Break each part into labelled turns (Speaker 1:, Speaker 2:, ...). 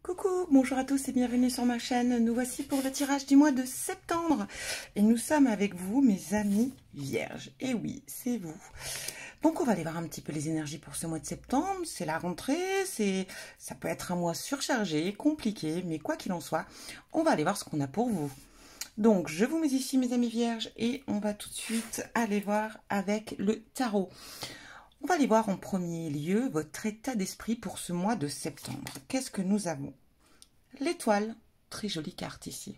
Speaker 1: Coucou, bonjour à tous et bienvenue sur ma chaîne. Nous voici pour le tirage du mois de septembre. Et nous sommes avec vous, mes amis vierges. Et oui, c'est vous. Donc on va aller voir un petit peu les énergies pour ce mois de septembre. C'est la rentrée, ça peut être un mois surchargé, compliqué, mais quoi qu'il en soit, on va aller voir ce qu'on a pour vous. Donc je vous mets ici mes amis vierges et on va tout de suite aller voir avec le tarot. On va aller voir en premier lieu votre état d'esprit pour ce mois de septembre. Qu'est-ce que nous avons? L'étoile, très jolie carte ici.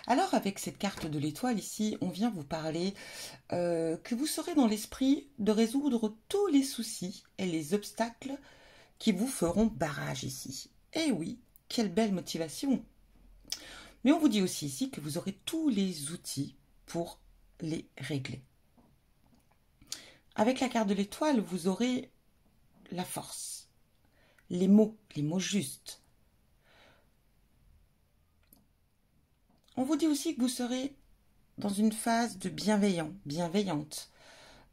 Speaker 1: Alors avec cette carte de l'étoile ici, on vient vous parler que vous serez dans l'esprit de résoudre tous les soucis et les obstacles qui vous feront barrage ici. Et oui, quelle belle motivation! Mais on vous dit aussi ici que vous aurez tous les outils pour les régler. Avec la carte de l'étoile, vous aurez la force, les mots justes. On vous dit aussi que vous serez dans une phase de bienveillante.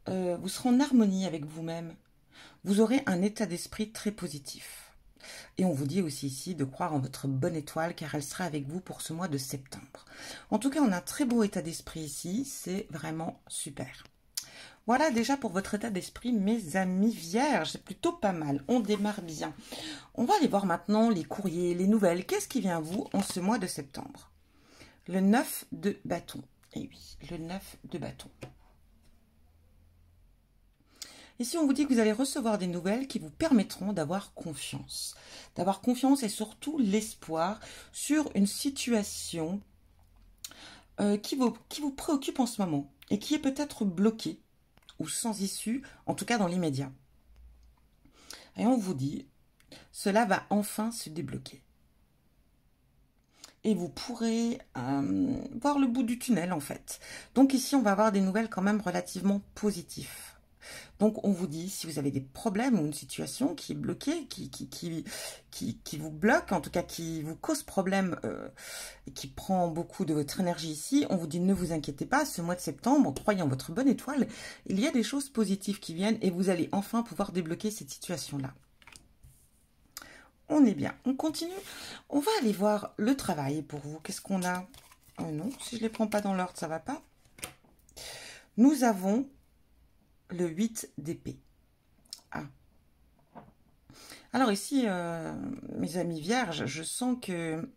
Speaker 1: Vous serez en harmonie avec vous-même. Vous aurez un état d'esprit très positif. Et on vous dit aussi ici de croire en votre bonne étoile car elle sera avec vous pour ce mois de septembre. En tout cas, on a un très beau état d'esprit ici. C'est vraiment super. Voilà déjà pour votre état d'esprit, mes amis vierges, c'est plutôt pas mal, on démarre bien. On va aller voir maintenant les courriers, les nouvelles, qu'est-ce qui vient à vous en ce mois de septembre? Le 9 de bâton, et oui, le 9 de bâton. Ici, on vous dit que vous allez recevoir des nouvelles qui vous permettront d'avoir confiance. D'avoir confiance et surtout l'espoir sur une situation qui vous préoccupe en ce moment et qui est peut-être bloquée ou sans issue, en tout cas dans l'immédiat. Et on vous dit, cela va enfin se débloquer. Et vous pourrez voir le bout du tunnel en fait. Donc ici, on va avoir des nouvelles quand même relativement positives. Donc on vous dit, si vous avez des problèmes ou une situation qui est bloquée, qui vous bloque, en tout cas qui vous cause problème et qui prend beaucoup de votre énergie ici, on vous dit ne vous inquiétez pas, ce mois de septembre, croyez en votre bonne étoile, il y a des choses positives qui viennent et vous allez enfin pouvoir débloquer cette situation-là. On est bien, on continue. On va aller voir le travail pour vous. Qu'est-ce qu'on a? Oh non, si je ne les prends pas dans l'ordre, ça ne va pas. Nous avons le 8 d'épée. Ah. Alors ici, mes amis vierges, je sens que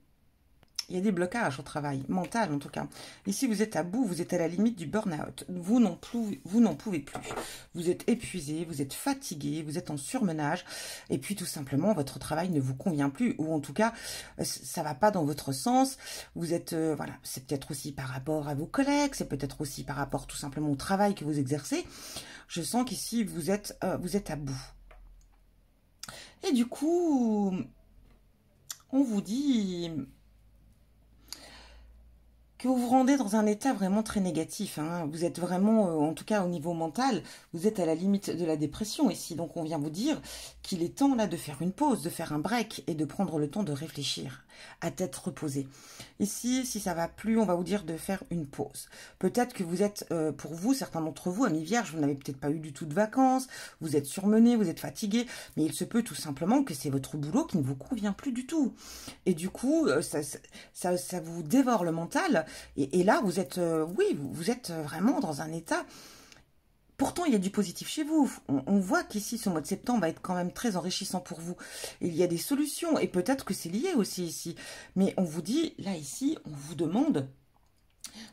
Speaker 1: il y a des blocages au travail, mental en tout cas. Ici, vous êtes à bout, vous êtes à la limite du burn-out. Vous n'en pouvez plus. Vous êtes épuisé, vous êtes fatigué, vous êtes en surmenage. Et puis tout simplement, votre travail ne vous convient plus. Ou en tout cas, ça ne va pas dans votre sens. Vous êtes, voilà, c'est peut-être aussi par rapport à vos collègues, c'est peut-être aussi par rapport tout simplement au travail que vous exercez. Je sens qu'ici, vous êtes à bout. Et du coup, on vous dit que vous vous rendez dans un état vraiment très négatif. Hein. Vous êtes vraiment, en tout cas au niveau mental, vous êtes à la limite de la dépression ici. Donc on vient vous dire qu'il est temps là de faire une pause, de faire un break et de prendre le temps de réfléchir à tête reposée. Ici, si ça va plus, on va vous dire de faire une pause. Peut-être que vous êtes, pour vous, certains d'entre vous, amis vierges, vous n'avez peut-être pas eu du tout de vacances, vous êtes surmenés, vous êtes fatigués, mais il se peut tout simplement que c'est votre boulot qui ne vous convient plus du tout. Et du coup, ça vous dévore le mental. Et là, vous êtes, oui, vous êtes vraiment dans un état. Pourtant, il y a du positif chez vous. On voit qu'ici, ce mois de septembre va être quand même très enrichissant pour vous. Il y a des solutions et peut-être que c'est lié aussi ici. Mais on vous dit, là, ici, on vous demande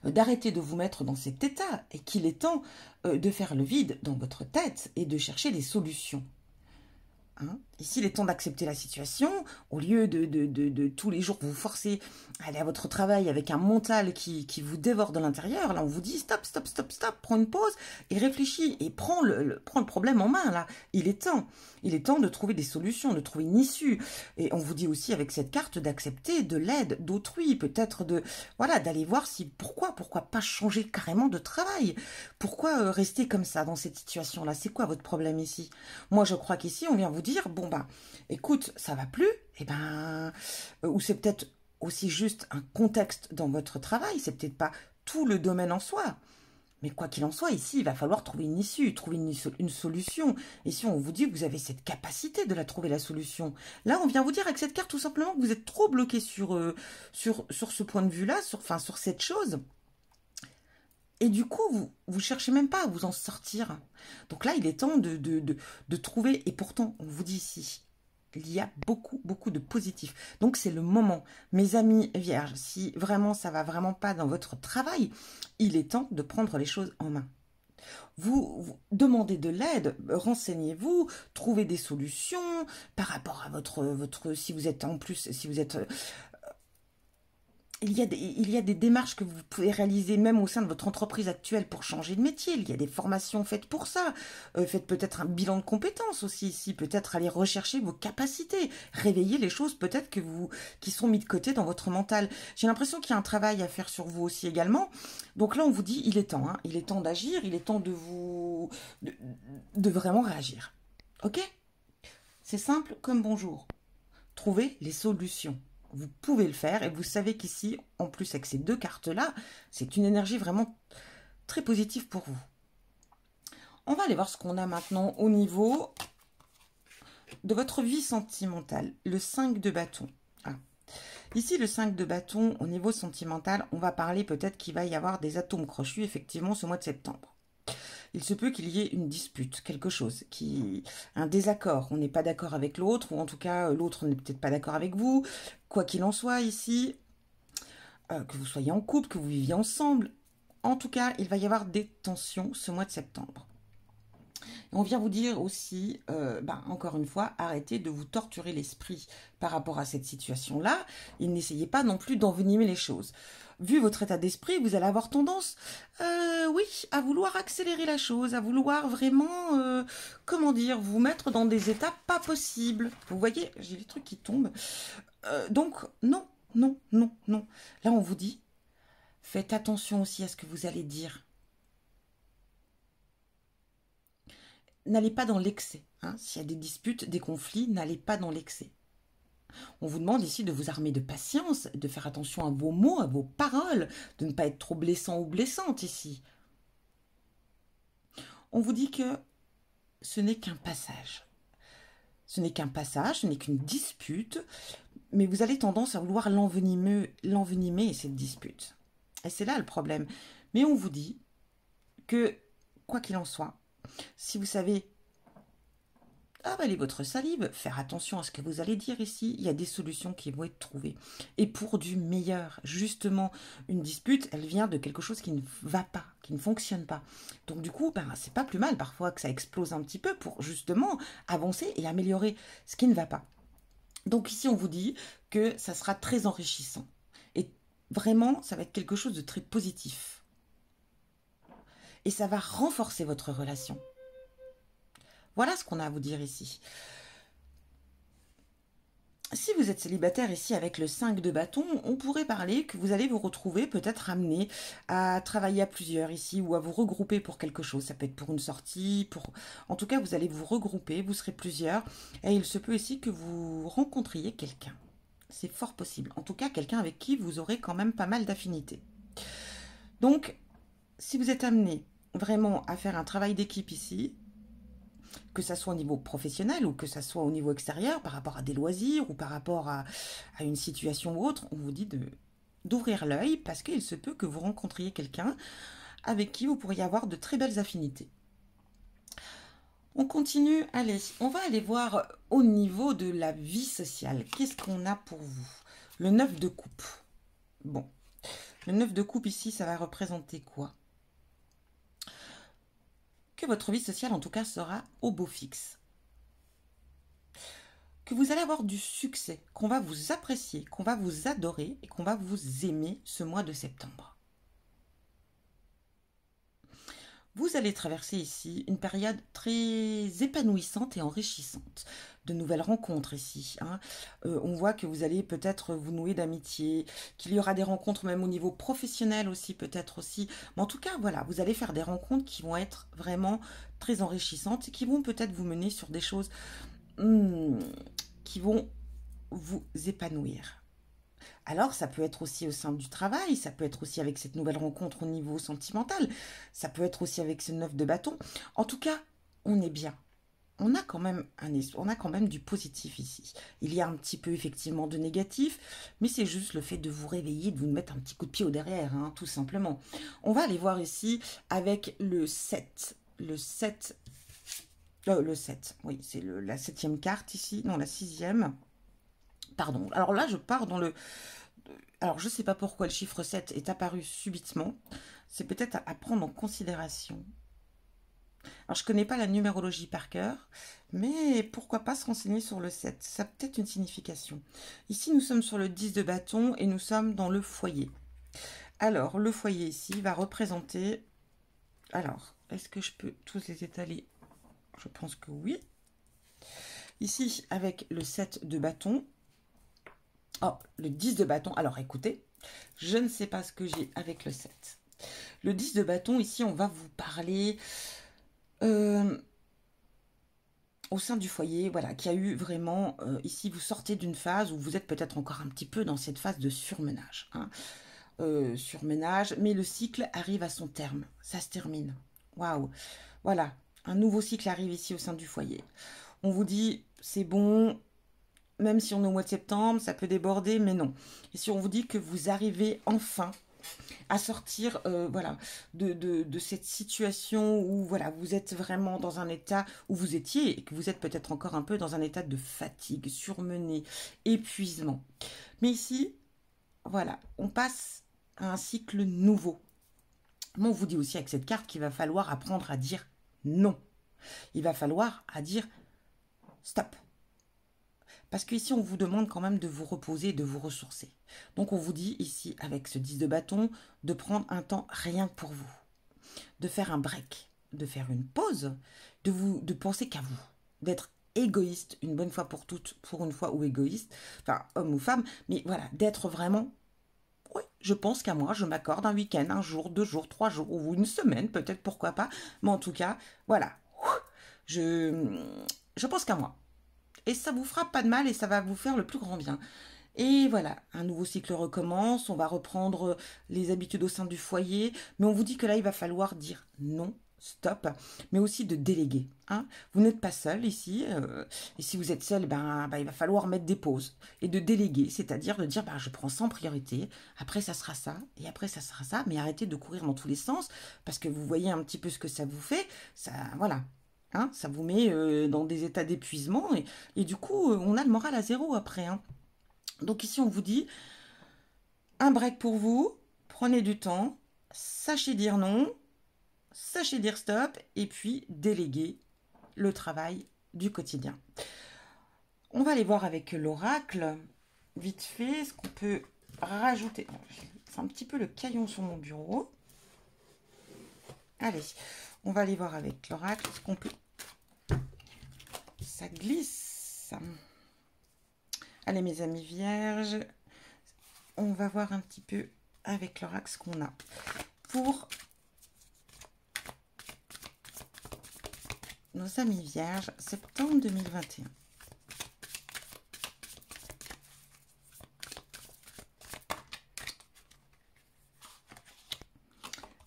Speaker 1: d'arrêter de vous mettre dans cet état et qu'il est temps de faire le vide dans votre tête et de chercher des solutions. Hein? Ici, il est temps d'accepter la situation, au lieu de tous les jours vous forcer à aller à votre travail avec un mental qui vous dévore de l'intérieur. Là, on vous dit stop, stop, stop, stop, prends une pause et réfléchis et prends le problème en main. Là, il est temps de trouver des solutions, de trouver une issue. Et on vous dit aussi avec cette carte d'accepter de l'aide d'autrui, peut-être d'aller voir si pourquoi pas changer carrément de travail. Pourquoi rester comme ça dans cette situation-là? C'est quoi votre problème ici? Moi, je crois qu'ici, on vient vous dire, bon bah, écoute, ça va plus, et ben, ou c'est peut-être aussi juste un contexte dans votre travail, c'est peut-être pas tout le domaine en soi, Mais quoi qu'il en soit, ici, il va falloir trouver une issue, trouver une solution. Et si on vous dit que vous avez cette capacité de la trouver, la solution, là, on vient vous dire avec cette carte tout simplement que vous êtes trop bloqué sur ce point de vue-là, sur cette chose. Et du coup, vous cherchez même pas à vous en sortir. Donc là, il est temps de trouver, et pourtant, on vous dit ici, il y a beaucoup, beaucoup de positifs. Donc c'est le moment. Mes amis vierges, si vraiment ça va vraiment pas dans votre travail, il est temps de prendre les choses en main. Vous demandez de l'aide, renseignez-vous, trouvez des solutions par rapport à si vous êtes en plus, si vous êtes il y a des démarches que vous pouvez réaliser même au sein de votre entreprise actuelle pour changer de métier. Il y a des formations faites pour ça. Faites peut-être un bilan de compétences aussi ici. Peut-être aller rechercher vos capacités. Réveiller les choses peut-être qui sont mises de côté dans votre mental. J'ai l'impression qu'il y a un travail à faire sur vous aussi également. Donc là, on vous dit, il est temps. Hein, il est temps d'agir. Il est temps de vraiment réagir. Ok? C'est simple comme bonjour. Trouvez les solutions. Vous pouvez le faire et vous savez qu'ici, en plus avec ces deux cartes-là, c'est une énergie vraiment très positive pour vous. On va aller voir ce qu'on a maintenant au niveau de votre vie sentimentale. Le 5 de bâton. Ah. Ici, le 5 de bâton, au niveau sentimental, on va parler peut-être qu'il va y avoir des atomes crochus, effectivement, ce mois de septembre. Il se peut qu'il y ait une dispute, quelque chose, un désaccord. On n'est pas d'accord avec l'autre, ou en tout cas, l'autre n'est peut-être pas d'accord avec vous. Quoi qu'il en soit ici, que vous soyez en couple, que vous viviez ensemble, en tout cas, il va y avoir des tensions ce mois de septembre. Et on vient vous dire aussi, encore une fois, arrêtez de vous torturer l'esprit par rapport à cette situation-là, et n'essayez pas non plus d'envenimer les choses. Vu votre état d'esprit, vous allez avoir tendance, oui, à vouloir accélérer la chose, à vouloir vraiment, vous mettre dans des états pas possibles. Vous voyez, j'ai les trucs qui tombent. Donc, non, non, non, non. Là, on vous dit, faites attention aussi à ce que vous allez dire. N'allez pas dans l'excès. Hein. S'il y a des disputes, des conflits, n'allez pas dans l'excès. On vous demande ici de vous armer de patience, de faire attention à vos mots, à vos paroles, de ne pas être trop blessant ou blessante ici. On vous dit que ce n'est qu'un passage. Ce n'est qu'un passage, ce n'est qu'une dispute, mais vous avez tendance à vouloir l'envenimer cette dispute. Et c'est là le problème. Mais on vous dit que, quoi qu'il en soit, si vous savez avaler votre salive, faire attention à ce que vous allez dire ici, il y a des solutions qui vont être trouvées. Et pour du meilleur, justement, une dispute, elle vient de quelque chose qui ne va pas, qui ne fonctionne pas. Donc du coup, c'est pas plus mal parfois que ça explose un petit peu pour justement avancer et améliorer ce qui ne va pas. Donc ici, on vous dit que ça sera très enrichissant. Et vraiment, ça va être quelque chose de très positif. Et ça va renforcer votre relation. Voilà ce qu'on a à vous dire ici. Si vous êtes célibataire ici avec le 5 de bâton, on pourrait parler que vous allez vous retrouver peut-être amené à travailler à plusieurs ici ou à vous regrouper pour quelque chose. Ça peut être pour une sortie, en tout cas vous allez vous regrouper, vous serez plusieurs et il se peut ici que vous rencontriez quelqu'un. C'est fort possible. En tout cas quelqu'un avec qui vous aurez quand même pas mal d'affinités. Donc, si vous êtes amené vraiment à faire un travail d'équipe ici, que ça soit au niveau professionnel ou que ça soit au niveau extérieur, par rapport à des loisirs ou par rapport à une situation ou autre, on vous dit d'ouvrir l'œil parce qu'il se peut que vous rencontriez quelqu'un avec qui vous pourriez avoir de très belles affinités. On continue, allez, on va aller voir au niveau de la vie sociale. Qu'est-ce qu'on a pour vous? Le 9 de coupe. Bon, le 9 de coupe ici, ça va représenter quoi? Que votre vie sociale, en tout cas, sera au beau fixe. Que vous allez avoir du succès, qu'on va vous apprécier, qu'on va vous adorer et qu'on va vous aimer ce mois de septembre. Vous allez traverser ici une période très épanouissante et enrichissante. De nouvelles rencontres ici. Hein. On voit que vous allez peut-être vous nouer d'amitié, qu'il y aura des rencontres même au niveau professionnel aussi, peut-être aussi. Mais en tout cas, voilà, vous allez faire des rencontres qui vont être vraiment très enrichissantes et qui vont peut-être vous mener sur des choses qui vont vous épanouir. Alors, ça peut être aussi au sein du travail, ça peut être aussi avec cette nouvelle rencontre au niveau sentimental, ça peut être aussi avec ce 9 de bâton. En tout cas, on est bien. On a quand même on a quand même du positif ici. Il y a un petit peu effectivement de négatif, mais c'est juste le fait de vous réveiller, de vous mettre un petit coup de pied au derrière, hein, tout simplement. On va aller voir ici avec le 7. Le 7, oui, c'est la septième carte ici, non, la sixième. Pardon. Alors là, je pars dans le... Alors, je ne sais pas pourquoi le chiffre 7 est apparu subitement. C'est peut-être à prendre en considération. Alors, je ne connais pas la numérologie par cœur, mais pourquoi pas se renseigner sur le 7. Ça a peut-être une signification. Ici, nous sommes sur le 10 de bâton et nous sommes dans le foyer. Alors, le foyer ici va représenter... Alors, est-ce que je peux tous les étaler? Je pense que oui. Ici, avec le 7 de bâton. Oh, le 10 de bâton. Alors, écoutez, je ne sais pas ce que j'ai avec le 7. Le 10 de bâton, ici, on va vous parler... au sein du foyer, voilà, qui a eu vraiment, ici vous sortez d'une phase où vous êtes peut-être encore un petit peu dans cette phase de surmenage, hein, surmenage, mais le cycle arrive à son terme, ça se termine, waouh, voilà, un nouveau cycle arrive ici au sein du foyer. On vous dit, c'est bon, même si on est au mois de septembre, ça peut déborder, mais non. Et si on vous dit que vous arrivez enfin à sortir voilà, de cette situation où voilà, vous êtes vraiment dans un état où vous étiez et que vous êtes peut-être encore un peu dans un état de fatigue, surmené, épuisement. Mais ici, voilà, on passe à un cycle nouveau. Mais on vous dit aussi avec cette carte qu'il va falloir apprendre à dire non. Il va falloir à dire stop. Parce qu'ici, on vous demande quand même de vous reposer, de vous ressourcer. Donc, on vous dit ici, avec ce 10 de bâton, de prendre un temps rien que pour vous. De faire un break, de faire une pause, de penser qu'à vous. D'être égoïste, une bonne fois pour toutes, pour une fois, ou égoïste, enfin, homme ou femme, mais voilà, d'être vraiment... Oui, je pense qu'à moi, je m'accorde un week-end, un jour, 2 jours, 3 jours, ou une semaine, peut-être, pourquoi pas. Mais en tout cas, voilà, je pense qu'à moi. Et ça vous fera pas de mal et ça va vous faire le plus grand bien. Et voilà, un nouveau cycle recommence, on va reprendre les habitudes au sein du foyer, mais on vous dit que là, il va falloir dire non, stop, mais aussi de déléguer. Hein. Vous n'êtes pas seul ici, et si vous êtes seul, il va falloir mettre des pauses et de déléguer, c'est-à-dire de dire je prends ça en priorité, après ça sera ça, et après ça sera ça, mais arrêtez de courir dans tous les sens, parce que vous voyez un petit peu ce que ça vous fait, ça, voilà. Hein, ça vous met dans des états d'épuisement et du coup, on a le moral à zéro après. Hein. Donc ici, on vous dit un break pour vous, prenez du temps, sachez dire non, sachez dire stop, et puis déléguer le travail du quotidien. On va aller voir avec l'oracle, vite fait, ce qu'on peut rajouter. C'est un petit peu le caillon sur mon bureau. Allez, on va aller voir avec l'oracle ce qu'on peut... Ça glisse. Allez, mes amis vierges, on va voir un petit peu avec l'oracle ce qu'on a pour nos amis vierges, septembre 2021.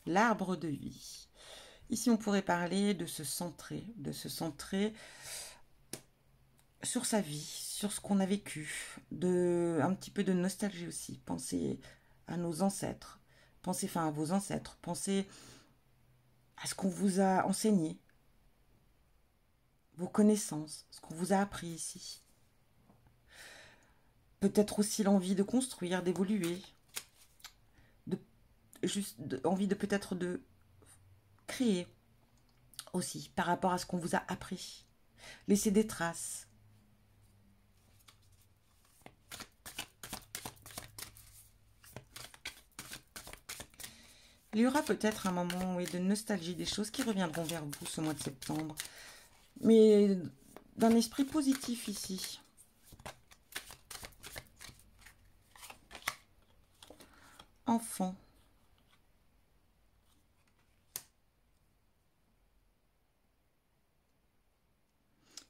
Speaker 1: L'arbre de vie. Ici, on pourrait parler de se centrer sur sa vie, sur ce qu'on a vécu, un petit peu de nostalgie aussi. Pensez à nos ancêtres, pensez à vos ancêtres, pensez à ce qu'on vous a enseigné, vos connaissances, ce qu'on vous a appris ici. Peut-être aussi l'envie de construire, d'évoluer, envie de peut-être de créer aussi par rapport à ce qu'on vous a appris. Laisser des traces. Il y aura peut-être un moment de nostalgie, des choses qui reviendront vers vous ce mois de septembre. Mais d'un esprit positif ici. Enfant.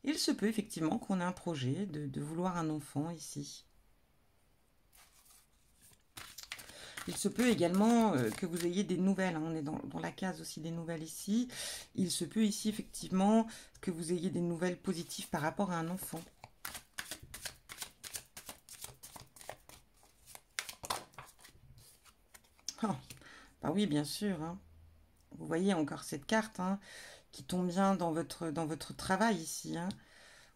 Speaker 1: Il se peut effectivement qu'on ait un projet de vouloir un enfant ici. Il se peut également que vous ayez des nouvelles, hein. On est dans la case aussi des nouvelles ici. Il se peut ici effectivement que vous ayez des nouvelles positives par rapport à un enfant. Ah, bah oui, bien sûr, hein. Vous voyez encore cette carte, hein, qui tombe bien dans votre travail ici, hein.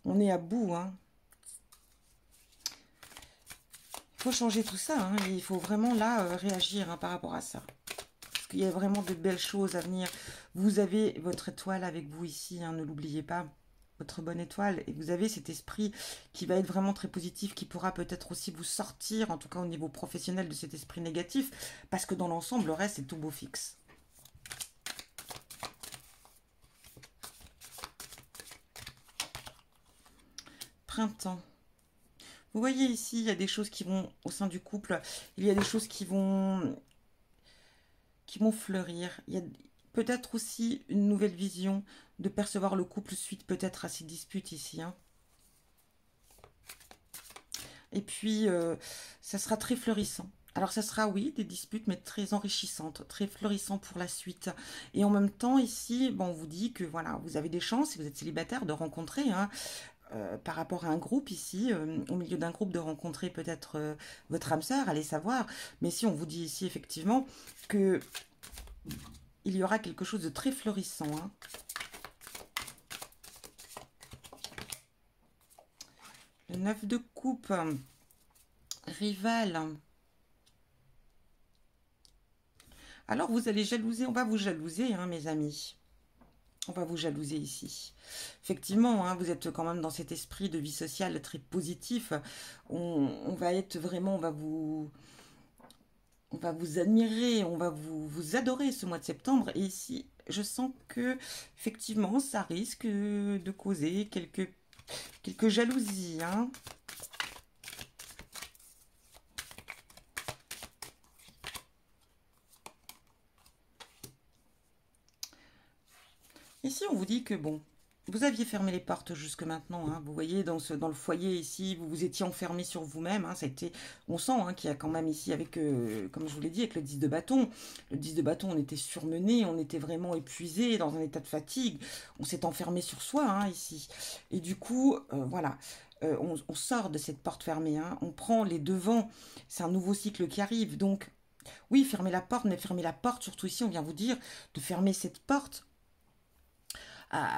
Speaker 1: On est à bout, hein. Il faut changer tout ça, hein, et il faut vraiment là réagir, hein, par rapport à ça. Parce qu'il y a vraiment de belles choses à venir. Vous avez votre étoile avec vous ici, hein, ne l'oubliez pas. Votre bonne étoile. Et vous avez cet esprit qui va être vraiment très positif, qui pourra peut-être aussi vous sortir, en tout cas au niveau professionnel, de cet esprit négatif. Parce que dans l'ensemble, le reste, c'est tout beau fixe. Printemps. Vous voyez ici, il y a des choses qui vont, au sein du couple, il y a des choses qui vont fleurir. Il y a peut-être aussi une nouvelle vision de percevoir le couple suite peut-être à ces disputes ici, hein. Et puis, ça sera très fleurissant. Alors, ça sera, oui, des disputes, mais très enrichissantes, très fleurissantes pour la suite. Et en même temps, ici, bon, on vous dit que, voilà, vous avez des chances, si vous êtes célibataire, de rencontrer, hein, par rapport à un groupe ici, au milieu d'un groupe, de rencontrer peut-être votre âme sœur, allez savoir. Mais si on vous dit ici, effectivement, que il y aura quelque chose de très fleurissant, hein. Le 9 de coupe, rival. Alors, vous allez jalouser, on va vous jalouser, hein, mes amis. On va vous jalouser ici. Effectivement, hein, vous êtes quand même dans cet esprit de vie sociale très positif. On va être vraiment, on va vous admirer, on va vous adorer ce mois de septembre. Et ici, je sens que, effectivement, ça risque de causer quelques jalousies, hein. Ici, on vous dit que, bon, vous aviez fermé les portes jusque maintenant, hein. Vous voyez, dans le foyer ici, vous vous étiez enfermé sur vous-même, hein. On sent, hein, qu'il y a quand même ici, avec, comme je vous l'ai dit, avec le 10 de bâton. Le 10 de bâton, on était surmené, on était vraiment épuisé, dans un état de fatigue. On s'est enfermé sur soi, hein, ici. Et du coup, voilà, on sort de cette porte fermée, hein. On prend les devants. C'est un nouveau cycle qui arrive. Donc, oui, fermez la porte, mais fermez la porte. Surtout ici, on vient vous dire de fermer cette porte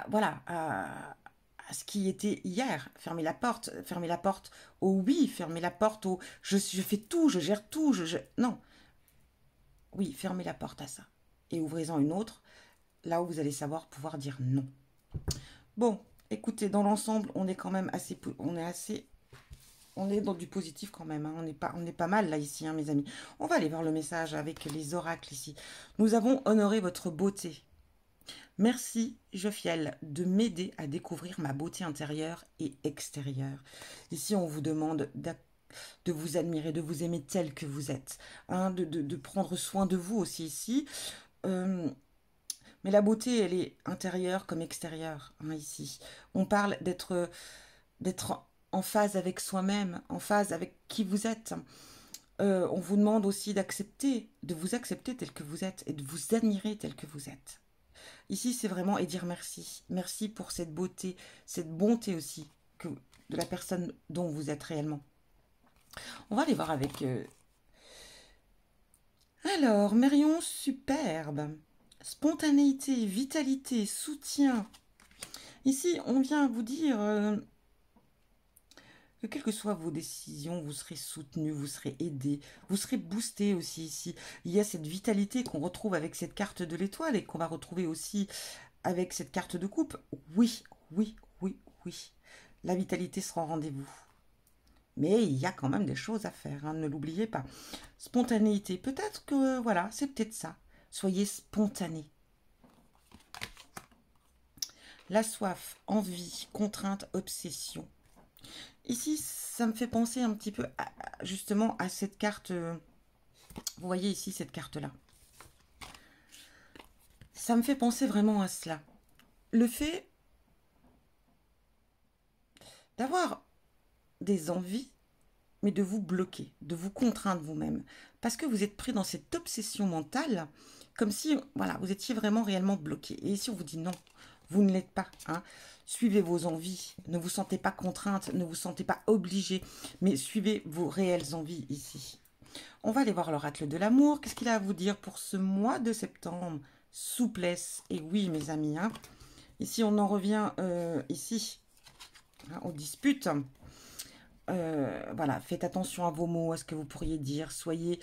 Speaker 1: voilà, à ce qui était hier. Fermez la porte au oui, fermez la porte au je fais tout, je gère tout, non. Oui, fermez la porte à ça. Et ouvrez-en une autre, là où vous allez savoir pouvoir dire non. Bon, écoutez, dans l'ensemble, on est quand même on est dans du positif quand même, hein. On est pas mal là ici, hein, mes amis. On va aller voir le message avec les oracles ici. Nous avons honoré votre beauté. Merci, Jophiel, de m'aider à découvrir ma beauté intérieure et extérieure. Ici, on vous demande de vous admirer, de vous aimer tel que vous êtes, hein, de prendre soin de vous aussi ici. Mais la beauté, elle est intérieure comme extérieure, hein, ici. On parle d'être en phase avec soi-même, en phase avec qui vous êtes. On vous demande aussi de vous accepter tel que vous êtes et de vous admirer tel que vous êtes. Ici, c'est vraiment et dire merci. Merci pour cette beauté, cette bonté aussi de la personne dont vous êtes réellement. On va aller voir avec... Alors, Marion, superbe. Spontanéité, vitalité, soutien. Ici, on vient vous dire que quelles que soient vos décisions, vous serez soutenu, vous serez aidé, vous serez boosté aussi ici. Il y a cette vitalité qu'on retrouve avec cette carte de l'étoile et qu'on va retrouver aussi avec cette carte de coupe. Oui, oui, oui, oui. La vitalité sera au rendez-vous. Mais il y a quand même des choses à faire, hein, ne l'oubliez pas. Spontanéité, peut-être que, voilà, c'est peut-être ça. Soyez spontané. La soif, envie, contrainte, obsession. Ici, ça me fait penser un petit peu justement à cette carte. Vous voyez ici cette carte-là. Ça me fait penser vraiment à cela. Le fait d'avoir des envies, mais de vous bloquer, de vous contraindre vous-même. Parce que vous êtes pris dans cette obsession mentale, comme si, voilà, vous étiez vraiment réellement bloqué. Et ici, on vous dit non, vous ne l'êtes pas. Hein. Suivez vos envies, ne vous sentez pas contrainte, ne vous sentez pas obligé, mais suivez vos réelles envies ici. On va aller voir l'oracle de l'amour. Qu'est-ce qu'il a à vous dire pour ce mois de septembre? Souplesse. Et oui, mes amis, hein. Ici, on en revient ici, hein, aux disputes. Voilà, faites attention à vos mots, à ce que vous pourriez dire. Soyez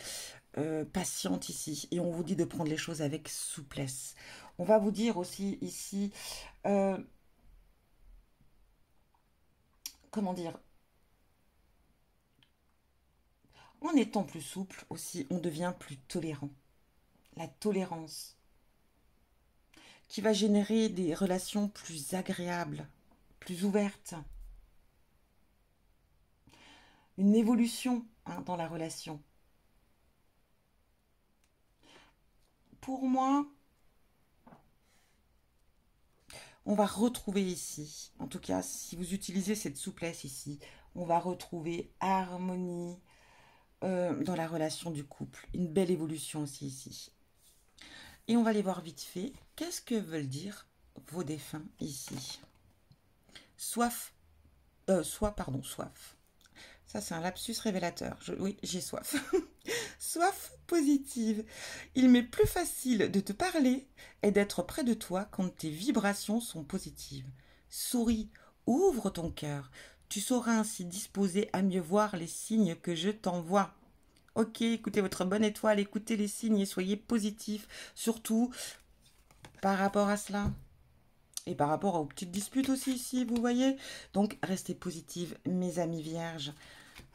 Speaker 1: patiente ici. Et on vous dit de prendre les choses avec souplesse. On va vous dire aussi ici, comment dire, en étant plus souple aussi, on devient plus tolérant. La tolérance qui va générer des relations plus agréables, plus ouvertes. Une évolution, hein, dans la relation. Pour moi, on va retrouver ici, en tout cas si vous utilisez cette souplesse ici, on va retrouver harmonie dans la relation du couple. Une belle évolution aussi ici. Et on va les voir vite fait. Qu'est-ce que veulent dire vos défunts ici? Soif. Soif. Ça, c'est un lapsus révélateur. Oui, j'ai soif. Soif positive. Il m'est plus facile de te parler et d'être près de toi quand tes vibrations sont positives. Souris, ouvre ton cœur. Tu sauras ainsi disposer à mieux voir les signes que je t'envoie. Ok, écoutez votre bonne étoile, écoutez les signes et soyez positifs, surtout par rapport à cela. Et par rapport aux petites disputes aussi ici, vous voyez. Donc, restez positive, mes amis vierges.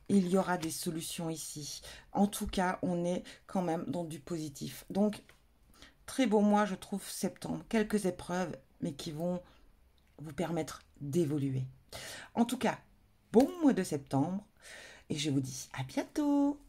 Speaker 1: Il y aura des solutions ici. En tout cas, on est quand même dans du positif. Donc, très beau mois, je trouve, septembre. Quelques épreuves, mais qui vont vous permettre d'évoluer. En tout cas, bon mois de septembre. Et je vous dis à bientôt.